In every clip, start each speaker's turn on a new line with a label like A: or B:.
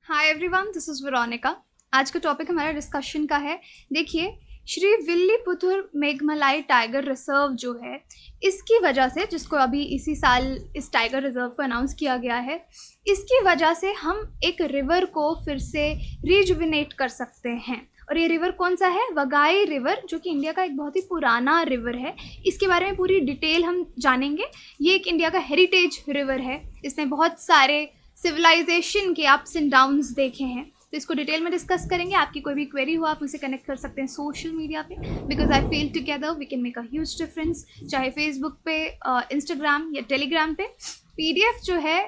A: Hi everyone, this is Veronica. आज का topic हमारा डिस्कशन का है। देखिए, श्री विल्लीपुतूर मेघमलाई टाइगर रिजर्व जो है, इसकी वजह से, जिसको अभी इसी साल इस टाइगर रिजर्व को अनाउंस किया गया है, इसकी वजह से हम एक रिवर को फिर से रिजुविनेट कर सकते हैं। और ये रिवर कौन सा है? वगाई रिवर, जो कि इंडिया का एक बहुत ही पुराना रिवर है। इसके बारे में पूरी डिटेल हम जानेंगे। ये एक इंडिया का हेरिटेज रिवर है। इसने बहुत सारे सिविलाइजेशन के अप्स एंड डाउन्स देखे हैं, तो इसको डिटेल में डिस्कस करेंगे। आपकी कोई भी क्वेरी हो आप मुझसे कनेक्ट कर सकते हैं सोशल मीडिया पे, because I feel together we can make a huge difference. चाहे फेसबुक पे, इंस्टाग्राम या टेलीग्राम पे। पीडीएफ जो है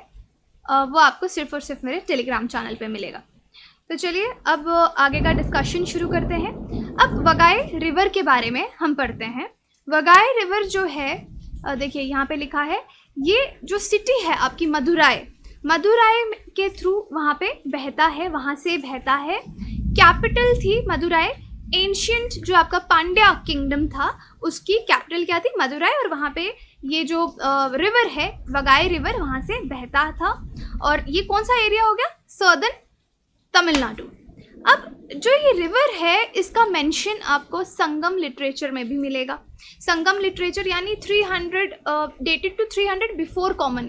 A: वो आपको सिर्फ और सिर्फ मेरे टेलीग्राम चैनल पे मिलेगा। तो चलिए अब आगे का डिस्कशन शुरू करते हैं। अब वगाई रिवर के बारे में हम पढ़ते हैं। वगाई रिवर जो है, देखिए यहाँ पे लिखा है, ये जो सिटी है आपकी मदुराई के थ्रू वहाँ पे बहता है, वहाँ से बहता है। कैपिटल थी मदुराई। एंशियंट जो आपका पांड्या किंगडम था, उसकी कैपिटल क्या थी? मदुराई। और वहाँ पे ये जो रिवर है, वगाई रिवर, वहाँ से बहता था। और ये कौन सा एरिया हो गया? सदर्न तमिलनाडु। अब जो ये रिवर है, इसका मेंशन आपको संगम लिटरेचर में भी मिलेगा। संगम लिटरेचर यानी 300 dated to 300 before common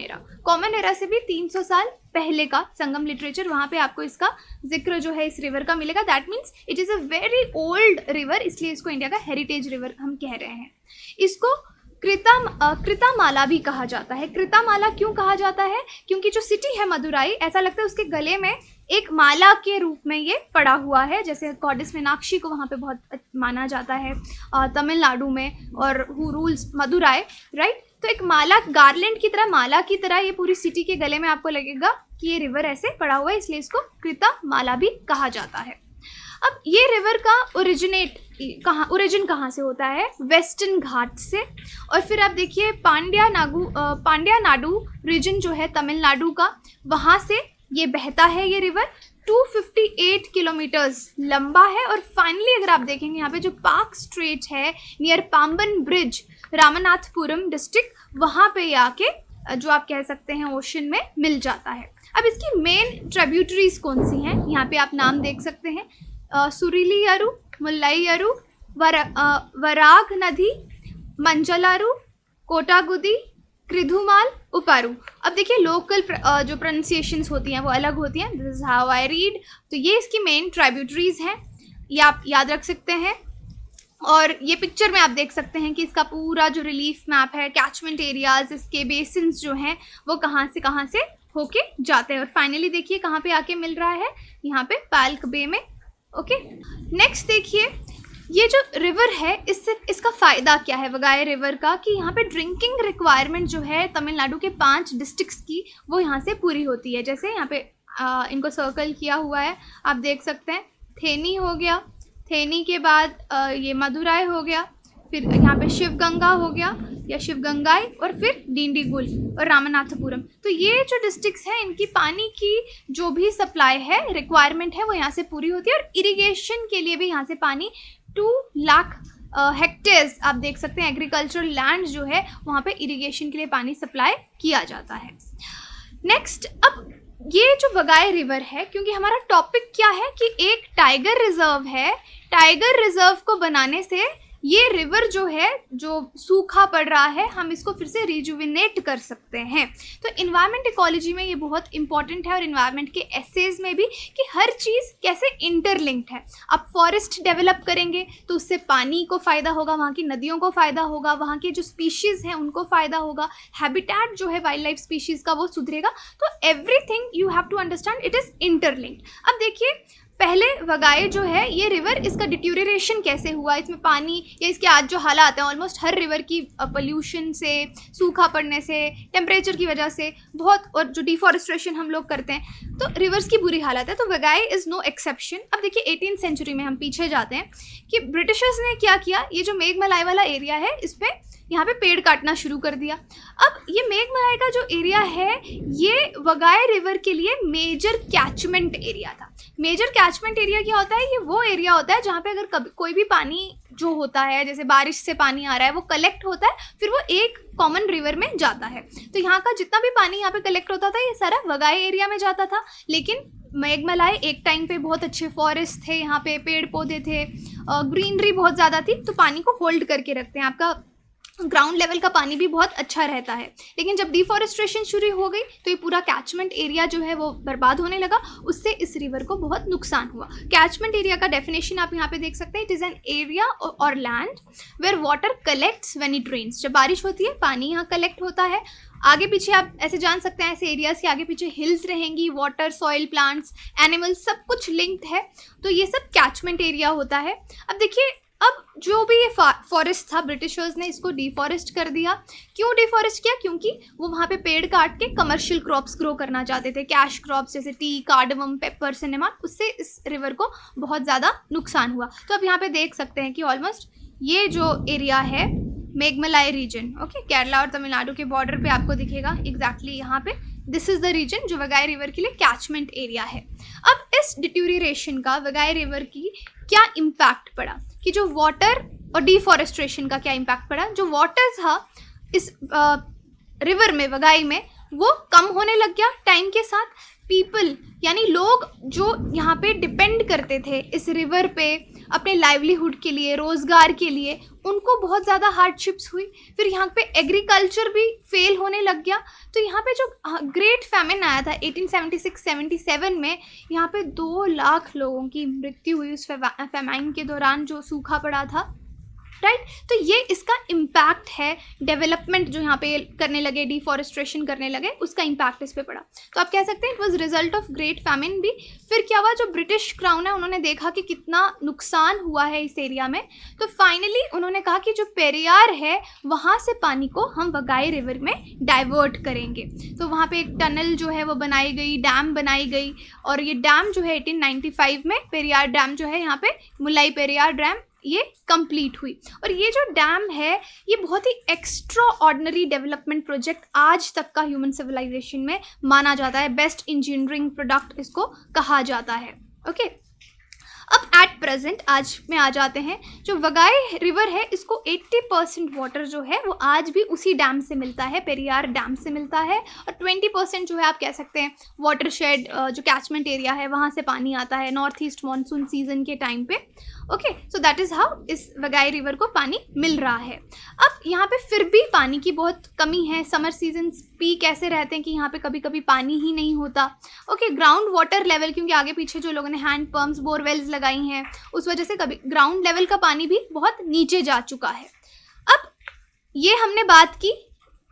A: era से भी 300 साल पहले का संगम लिटरेचर, वहाँ पे आपको इसका जिक्र जो है इस रिवर का मिलेगा। That means it is a very old river, इसलिए इसको इंडिया का हेरिटेज रिवर हम कह रहे हैं। इसको कृतामाला भी कहा जाता है। कृतामाला क्यों कहा जाता है? क्योंकि जो सिटी है मदुराई, ऐसा लगता है उसके गले में एक माला के रूप में ये पड़ा हुआ है। जैसे गॉडेस मीनाक्षी को वहाँ पे बहुत माना जाता है तमिलनाडु में, और हु रूल्स मदुराई, राइट। तो एक माला, गार्लैंड की तरह, माला की तरह ये पूरी सिटी के गले में आपको लगेगा कि ये रिवर ऐसे पड़ा हुआ है, इसलिए इसको कृतामाला भी कहा जाता है। अब ये रिवर का ओरिजिन कहाँ से होता है? वेस्टर्न घाट से। और फिर आप देखिए पांड्या नाडु रीजन जो है तमिलनाडु का, वहाँ से ये बहता है। ये रिवर 258 किलोमीटर्स लंबा है। और फाइनली अगर आप देखेंगे यहाँ पे जो पार्क स्ट्रेट है near Pamban bridge, Ramanathapuram district, वहाँ पे आके जो आप कह सकते हैं ओशन में मिल जाता है। अब इसकी मेन ट्रिब्यूटरीज कौन सी हैं? यहाँ पे आप नाम देख सकते हैं, सुरीलीयारू, मुल्लाईयारू, वराग नदी, मंजलारू, कोटागुदी, कृधुमाल, उपारू। अब देखिए लोकल जो प्रोनाउंसिएशंस होती हैं वो अलग होती हैं। This is how I read. तो ये इसकी मेन ट्रिब्यूटरीज हैं, ये आप याद रख सकते हैं। और ये पिक्चर में आप देख सकते हैं कि इसका पूरा जो रिलीफ मैप है, कैचमेंट एरियाज, इसके बेसिन्स जो हैं वो कहाँ से होके जाते हैं। और फाइनली देखिए कहाँ पे आके मिल रहा है, यहाँ पे पाल्क बे में। ओके, नेक्स्ट देखिए, ये जो रिवर है, इसका फ़ायदा क्या है वगाई रिवर का? कि यहाँ पे ड्रिंकिंग रिक्वायरमेंट जो है तमिलनाडु के 5 डिस्ट्रिक्ट्स की, वो यहाँ से पूरी होती है। जैसे यहाँ पे इनको सर्कल किया हुआ है, आप देख सकते हैं। थेनी हो गया, थेनी के बाद ये मदुराई हो गया, फिर यहाँ पे शिवगंगा हो गया या शिवगंगाई, और फिर डिंडीगुल और रामनाथपुरम। तो ये जो डिस्ट्रिक्ट्स हैं, इनकी पानी की जो भी सप्लाई है, रिक्वायरमेंट है, वो यहाँ से पूरी होती है। और इरिगेशन के लिए भी यहाँ से पानी 2 लाख हेक्टेयर्स, आप देख सकते हैं, एग्रीकल्चरल लैंड जो है वहाँ पे इरिगेशन के लिए पानी सप्लाई किया जाता है। नेक्स्ट, अब ये जो वगाई रिवर है, क्योंकि हमारा टॉपिक क्या है कि एक टाइगर रिजर्व है, टाइगर रिजर्व को बनाने से ये रिवर जो है, जो सूखा पड़ रहा है, हम इसको फिर से रिजुविनेट कर सकते हैं। तो इन्वायरमेंट इकोलॉजी में ये बहुत इंपॉर्टेंट है, और इन्वायरमेंट के एसेज में भी, कि हर चीज़ कैसे इंटरलिंक्ड है। आप फॉरेस्ट डेवलप करेंगे तो उससे पानी को फ़ायदा होगा, वहाँ की नदियों को फ़ायदा होगा, वहाँ के जो स्पीशीज़ हैं उनको फ़ायदा होगा, हैबिटेट जो है वाइल्ड लाइफ स्पीशीज़ का वो सुधरेगा। तो everything you have to understand, it is interlinked. अब देखिए, पहले वगाई जो है ये रिवर, इसका डिट्यूरेशन कैसे हुआ, इसमें पानी या इसके आज जो हालात हैं, ऑलमोस्ट हर रिवर की पोल्यूशन से, सूखा पड़ने से, टेम्परेचर की वजह से बहुत, और जो डिफॉरेस्टेशन हम लोग करते हैं, तो रिवर्स की बुरी हालत है। तो वगाई इज़ नो एक्सेप्शन। अब देखिए 18th सेंचुरी में हम पीछे जाते हैं कि ब्रिटिशर्स ने क्या किया, ये जो मेघमलाई वाला एरिया है, इसमें यहाँ पे पेड़ काटना शुरू कर दिया। अब ये मेघमलाई का जो एरिया है, ये वगाई रिवर के लिए मेजर कैचमेंट एरिया था। मेजर कैचमेंट एरिया क्या होता है? ये वो एरिया होता है जहाँ पे अगर कोई भी पानी जो होता है, जैसे बारिश से पानी आ रहा है, वो कलेक्ट होता है, फिर वो एक कॉमन रिवर में जाता है। तो यहाँ का जितना भी पानी यहाँ पे कलेक्ट होता था, ये सारा वगाई एरिया में जाता था। लेकिन मेघमलाई एक टाइम पे बहुत अच्छे फॉरेस्ट थे, यहाँ पे पेड़ पौधे थे, ग्रीनरी बहुत ज़्यादा थी, तो पानी को होल्ड करके रखते हैं, आपका ग्राउंड लेवल का पानी भी बहुत अच्छा रहता है। लेकिन जब डिफॉरेस्ट्रेशन शुरू हो गई तो ये पूरा कैचमेंट एरिया जो है वो बर्बाद होने लगा, उससे इस रिवर को बहुत नुकसान हुआ। कैचमेंट एरिया का डेफिनेशन आप यहाँ पे देख सकते हैं, इट इज़ एन एरिया और land where water collects when it rains. जब बारिश होती है पानी यहाँ कलेक्ट होता है। आगे पीछे आप ऐसे जान सकते हैं, ऐसे एरियाज के आगे पीछे हिल्स रहेंगी, वाटर, सॉइल, प्लांट्स, एनिमल्स, सब कुछ लिंक्ड है, तो ये सब कैचमेंट एरिया होता है। अब देखिए, अब जो भी ये फॉरेस्ट था, ब्रिटिशर्स ने इसको डिफॉरेस्ट कर दिया। क्यों डिफॉरेस्ट किया? क्योंकि वो वहाँ पे पेड़ काट के कमर्शियल क्रॉप्स ग्रो करना चाहते थे, कैश क्रॉप्स जैसे टी, कार्डमम, पेपर, सिनेमन। उससे इस रिवर को बहुत ज़्यादा नुकसान हुआ। तो अब यहाँ पे देख सकते हैं कि ऑलमोस्ट ये जो एरिया है मेघमलाई रीजन, ओके, केरला और तमिलनाडु के बॉर्डर पे आपको दिखेगा एग्जैक्टली यहाँ पे, दिस इज़ द रीजन जो वगाई रिवर के लिए कैचमेंट एरिया है। अब इस डिट्यूरिएशन का वगाई रिवर की क्या इम्पैक्ट पड़ा, कि जो वाटर और डिफॉरेस्ट्रेशन का क्या इम्पैक्ट पड़ा। जो वाटर था इस रिवर में, वगाई में, वो कम होने लग गया टाइम के साथ। पीपल यानी लोग जो यहाँ पे डिपेंड करते थे इस रिवर पे अपने लाइवलीहुड के लिए, रोज़गार के लिए, उनको बहुत ज़्यादा हार्डशिप्स हुई। फिर यहाँ पे एग्रीकल्चर भी फेल होने लग गया। तो यहाँ पे जो ग्रेट फैमिन आया था 1876-77 में, यहाँ पे 2 लाख लोगों की मृत्यु हुई उस फैमाइन के दौरान, जो सूखा पड़ा था, राइट। तो ये इसका इम्पैक्ट है, डेवलपमेंट जो यहाँ पे करने लगे, डिफॉरेस्ट्रेशन करने लगे, उसका इम्पैक्ट इस पे पड़ा। तो आप कह सकते हैं it was result of great famine भी। फिर क्या हुआ, जो ब्रिटिश क्राउन है उन्होंने देखा कि कितना नुकसान हुआ है इस एरिया में, तो फाइनली उन्होंने कहा कि जो पेरियार है वहाँ से पानी को हम वगाई रिवर में डाइवर्ट करेंगे। तो वहाँ पे एक टनल जो है वो बनाई गई, डैम बनाई गई, और ये डैम जो है 1895 में पेरियार डैम जो है यहाँ पे, मुलाई पेरियार डैम, ये कंप्लीट हुई। और ये जो डैम है ये बहुत ही एक्स्ट्रा ऑर्डिनरी डेवलपमेंट प्रोजेक्ट आज तक का ह्यूमन सिविलाइजेशन में माना जाता है। बेस्ट इंजीनियरिंग प्रोडक्ट इसको कहा जाता है, ओके। अब एट प्रेजेंट आज में आ जाते हैं, जो वगाई रिवर है इसको 80% वाटर जो है वो आज भी उसी डैम से मिलता है, पेरियार डैम से मिलता है, और 20% जो है आप कह सकते हैं वाटर शेड, जो कैचमेंट एरिया है वहाँ से पानी आता है नॉर्थ ईस्ट मानसून सीजन के टाइम पे, okay. So that is how इस वगाई रिवर को पानी मिल रहा है। अब यहाँ पे फिर भी पानी की बहुत कमी है। समर सीजन पीक ऐसे रहते हैं कि यहाँ पे कभी कभी पानी ही नहीं होता, ओके। ग्राउंड वाटर लेवल, क्योंकि आगे पीछे जो लोगों ने हैंड पंप्स, बोरवेल्स लगाई हैं, उस वजह से कभी ग्राउंड लेवल का पानी भी बहुत नीचे जा चुका है। अब ये हमने बात की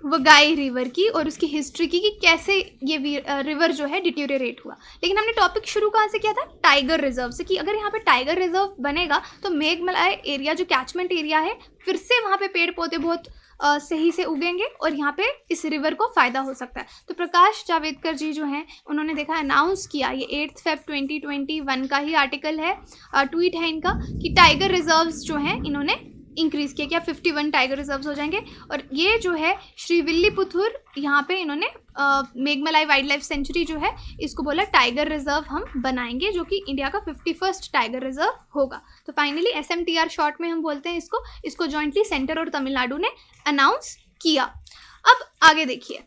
A: वगाई रिवर की और उसकी हिस्ट्री की, कि कैसे ये रिवर जो है डिट्यूरिएट हुआ। लेकिन हमने टॉपिक शुरू कहाँ से किया था? टाइगर रिजर्व से, कि अगर यहाँ पे टाइगर रिजर्व बनेगा तो मेघमलाई एरिया जो कैचमेंट एरिया है, फिर से वहाँ पे पेड़ पौधे बहुत सही से उगेंगे और यहाँ पे इस रिवर को फ़ायदा हो सकता है। तो प्रकाश जावड़ेकर जी जो हैं उन्होंने देखा, अनाउंस किया, ये 8 Feb 2021 का ही आर्टिकल है, ट्वीट है इनका, कि टाइगर रिजर्व्स जो हैं इन्होंने इंक्रीज़ किया, क्या 51 टाइगर रिजर्व्स हो जाएंगे। और ये जो है श्रीविल्लीपुथुर, यहाँ पे इन्होंने मेघमलाई वाइल्ड लाइफ सेंचुरी जो है इसको बोला टाइगर रिजर्व हम बनाएंगे, जो कि इंडिया का 51st टाइगर रिजर्व होगा। तो फाइनली SMTR शॉर्ट में हम बोलते हैं इसको जॉइंटली सेंटर और तमिलनाडु ने अनाउंस किया। अब आगे देखिए,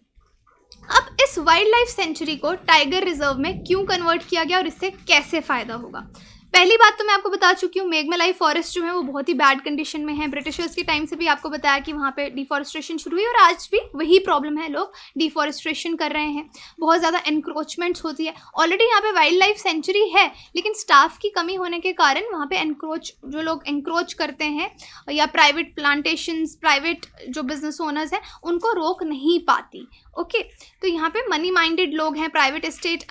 A: अब इस वाइल्ड लाइफ सेंचुरी को टाइगर रिजर्व में क्यों कन्वर्ट किया गया और इससे कैसे फ़ायदा होगा। पहली बात तो मैं आपको बता चुकी हूँ, मेघमलाई फॉरेस्ट जो है वो बहुत ही बैड कंडीशन में है। ब्रिटिशर्स के टाइम से भी आपको बताया कि वहाँ पे डिफॉरेस्ट्रेशन शुरू हुई और आज भी वही प्रॉब्लम है, लोग डिफॉरेस्ट्रेशन कर रहे हैं, बहुत ज़्यादा एनक्रोचमेंट्स होती है। ऑलरेडी यहाँ पे वाइल्ड लाइफ सेंचुरी है, लेकिन स्टाफ की कमी होने के कारण वहाँ पे जो लोग एनक्रोच करते हैं या प्राइवेट प्लांटेशंस, प्राइवेट जो बिजनेस ओनर्स हैं उनको रोक नहीं पाती, ओके। तो यहाँ पे मनी माइंडेड लोग हैं, प्राइवेट एस्टेट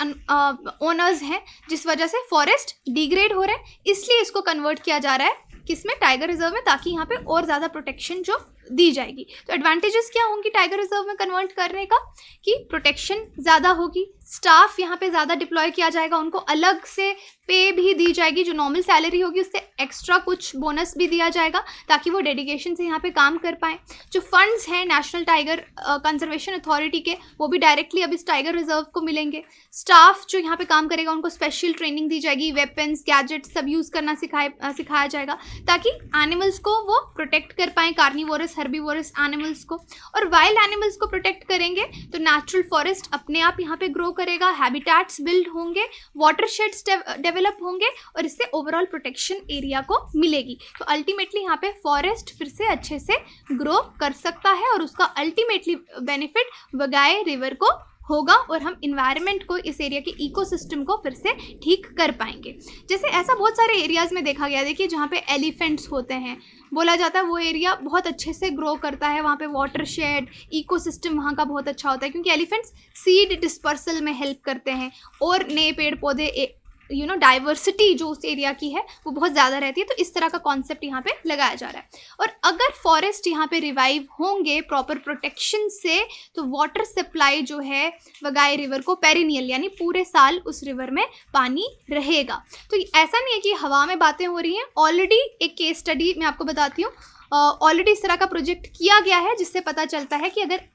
A: ओनर्स हैं, जिस वजह से फॉरेस्ट डिग्रेड हो रहे हैं। इसलिए इसको कन्वर्ट किया जा रहा है किसमें? टाइगर रिजर्व में, ताकि यहाँ पे और ज़्यादा प्रोटेक्शन जो दी जाएगी। तो एडवांटेजेस क्या होंगी टाइगर रिजर्व में कन्वर्ट करने का, कि प्रोटेक्शन ज़्यादा होगी, स्टाफ यहाँ पे ज़्यादा डिप्लॉय किया जाएगा, उनको अलग से पे भी दी जाएगी, जो नॉर्मल सैलरी होगी उससे एक्स्ट्रा कुछ बोनस भी दिया जाएगा, ताकि वो डेडिकेशन से यहाँ पे काम कर पाएँ। जो फंड्स हैं नेशनल टाइगर कंजर्वेशन अथॉरिटी के, वो भी डायरेक्टली अब इस टाइगर रिजर्व को मिलेंगे। स्टाफ जो यहाँ पे काम करेगा उनको स्पेशल ट्रेनिंग दी जाएगी, वेपन्स, गैजेट्स सब यूज़ करना सिखाया जाएगा, ताकि एनिमल्स को वो प्रोटेक्ट कर पाएँ कार्निवोरस हर्बीवोरस एनिमल्स को, और वाइल्ड एनिमल्स को प्रोटेक्ट करेंगे तो नेचुरल फॉरेस्ट अपने आप यहाँ पे ग्रो करेगा, हैबिटेट्स बिल्ड होंगे, वाटरशेड्स डेवलप होंगे और इससे ओवरऑल प्रोटेक्शन एरिया को मिलेगी। तो अल्टीमेटली यहाँ पे फॉरेस्ट फिर से अच्छे से ग्रो कर सकता है और उसका अल्टीमेटली बेनिफिट वगाई रिवर को होगा और हम इन्वायरमेंट को, इस एरिया के इकोसिस्टम को फिर से ठीक कर पाएंगे। जैसे ऐसा बहुत सारे एरियाज़ में देखा गया, देखिए जहाँ पे एलिफेंट्स होते हैं, बोला जाता है वो एरिया बहुत अच्छे से ग्रो करता है, वहाँ पे वाटरशेड इकोसिस्टम वहाँ का बहुत अच्छा होता है क्योंकि एलिफेंट्स सीड डिस्पर्सल में हेल्प करते हैं और नए पेड़ पौधे डाइवर्सिटी जो उस एरिया की है वो बहुत ज़्यादा रहती है। तो इस तरह का कॉन्सेप्ट यहाँ पे लगाया जा रहा है। और अगर फॉरेस्ट यहाँ पे रिवाइव होंगे प्रॉपर प्रोटेक्शन से तो वाटर सप्लाई जो है वगाई रिवर को पेरिनियल यानी पूरे साल उस रिवर में पानी रहेगा। तो ऐसा नहीं है कि हवा में बातें हो रही हैं, ऑलरेडी एक केस स्टडी मैं आपको बताती हूँ, ऑलरेडी इस तरह का प्रोजेक्ट किया गया है जिससे पता चलता है कि अगर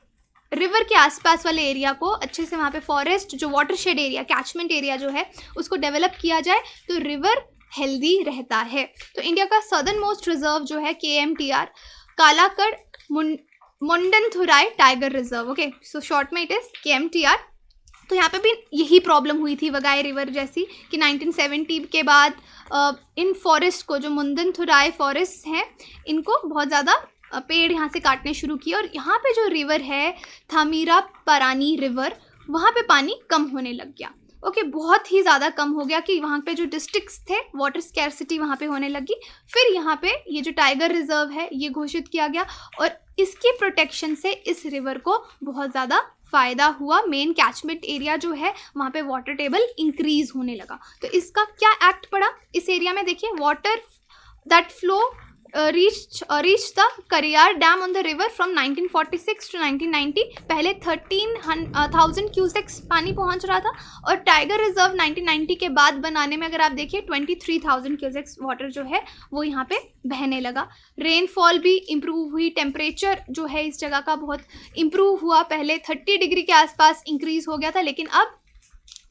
A: रिवर के आसपास वाले एरिया को अच्छे से वहाँ पे फॉरेस्ट जो वाटरशेड एरिया, कैचमेंट एरिया जो है उसको डेवलप किया जाए तो रिवर हेल्दी रहता है। तो इंडिया का सदर्न मोस्ट रिजर्व जो है KMTR, Kalakad Mundanthurai tiger reserve, okay, so short में इट इज़ KMTR। तो यहाँ पे भी यही प्रॉब्लम हुई थी वगाई रिवर जैसी कि 1970 के बाद इन फॉरेस्ट को, जो मुंडनथुराई फॉरेस्ट हैं, इनको बहुत ज़्यादा पेड़ यहाँ से काटने शुरू किए और यहाँ पे जो रिवर है थामीरा परानी रिवर, वहाँ पे पानी कम होने लग गया। ओके, बहुत ही ज़्यादा कम हो गया कि वहाँ पे जो डिस्ट्रिक्ट्स थे वाटर स्कैर्सिटी वहाँ पे होने लगी। फिर यहाँ पे ये जो टाइगर रिजर्व है ये घोषित किया गया और इसकी प्रोटेक्शन से इस रिवर को बहुत ज़्यादा फ़ायदा हुआ। मेन कैचमेंट एरिया जो है वहाँ पे वाटर टेबल इंक्रीज होने लगा। तो इसका क्या एक्ट पड़ा इस एरिया में, देखिए, water that flow reached the Kariyar Dam on the river from 1946 to 1990। पहले 13,000 क्यूसेक्स पानी पहुंच रहा था और टाइगर रिजर्व 1990 के बाद बनाने में अगर आप देखिए 23,000 क्यूसेक्स वाटर जो है वो यहाँ पे बहने लगा। रेनफॉल भी इम्प्रूव हुई, टेम्परेचर जो है इस जगह का बहुत इम्प्रूव हुआ, पहले 30 डिग्री के आसपास इंक्रीज हो गया था, लेकिन अब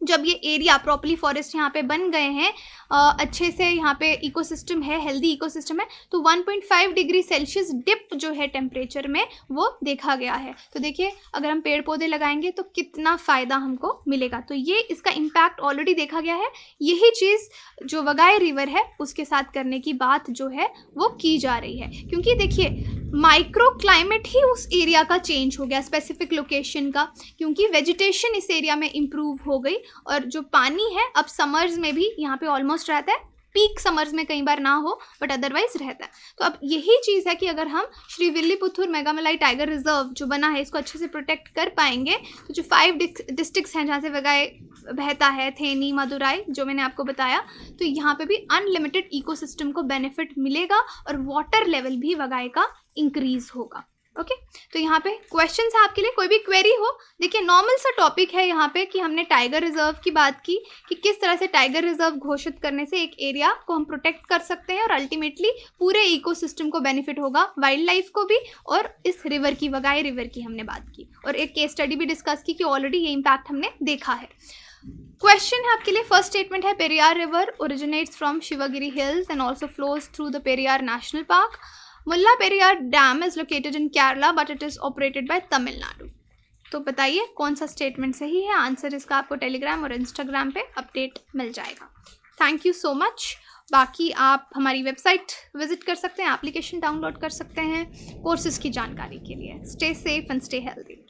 A: जब ये एरिया प्रॉपर्ली फॉरेस्ट यहाँ पे बन गए हैं, अच्छे से यहाँ पे इकोसिस्टम है, हेल्दी इकोसिस्टम है, तो 1.5 डिग्री सेल्सियस डिप जो है टेम्परेचर में वो देखा गया है। तो देखिए अगर हम पेड़ पौधे लगाएंगे तो कितना फ़ायदा हमको मिलेगा। तो ये इसका इम्पैक्ट ऑलरेडी देखा गया है। यही चीज़ जो वगाई रिवर है उसके साथ करने की बात जो है वो की जा रही है, क्योंकि देखिए माइक्रो क्लाइमेट ही उस एरिया का चेंज हो गया, स्पेसिफिक लोकेशन का, क्योंकि वेजिटेशन इस एरिया में इम्प्रूव हो गई और जो पानी है अब समर्स में भी यहाँ पे ऑलमोस्ट रहता है, पीक समर्स में कई बार ना हो बट अदरवाइज रहता है। तो अब यही चीज़ है कि अगर हम श्री विल्लीपुथुर मेघामलाई टाइगर रिजर्व जो बना है इसको अच्छे से प्रोटेक्ट कर पाएंगे तो जो 5 डिस्ट्रिक्ट्स हैं जहाँ से वगाई बहता है, थेनी, मदुराई, जो मैंने आपको बताया, तो यहाँ पे भी अनलिमिटेड इकोसिस्टम को बेनिफिट मिलेगा और वाटर लेवल भी वगाई का इंक्रीज होगा। ओके, तो यहाँ पे क्वेश्चंस है आपके लिए, कोई भी क्वेरी हो। देखिए नॉर्मल सा टॉपिक है यहाँ पे कि हमने टाइगर रिजर्व की बात की कि किस तरह से टाइगर रिजर्व घोषित करने से एक एरिया को हम प्रोटेक्ट कर सकते हैं और अल्टीमेटली पूरे इकोसिस्टम को बेनिफिट होगा, वाइल्ड लाइफ को भी, और इस रिवर की, वगाई रिवर की हमने बात की और एक केस स्टडी भी डिस्कस की कि ऑलरेडी ये इम्पैक्ट हमने देखा है। क्वेश्चन है आपके लिए, फर्स्ट स्टेटमेंट है Periyar river originates from Shivagiri hills and also flows through the Periyar national park. Mullaperiyar dam is located in Kerala but it is operated by Tamil Nadu. तो बताइए कौन सा स्टेटमेंट सही है। आंसर इसका आपको टेलीग्राम और इंस्टाग्राम पे अपडेट मिल जाएगा। Thank you so much. बाकी आप हमारी वेबसाइट विजिट कर सकते हैं, एप्लीकेशन डाउनलोड कर सकते हैं कोर्सेज़ की जानकारी के लिए। Stay safe and stay healthy.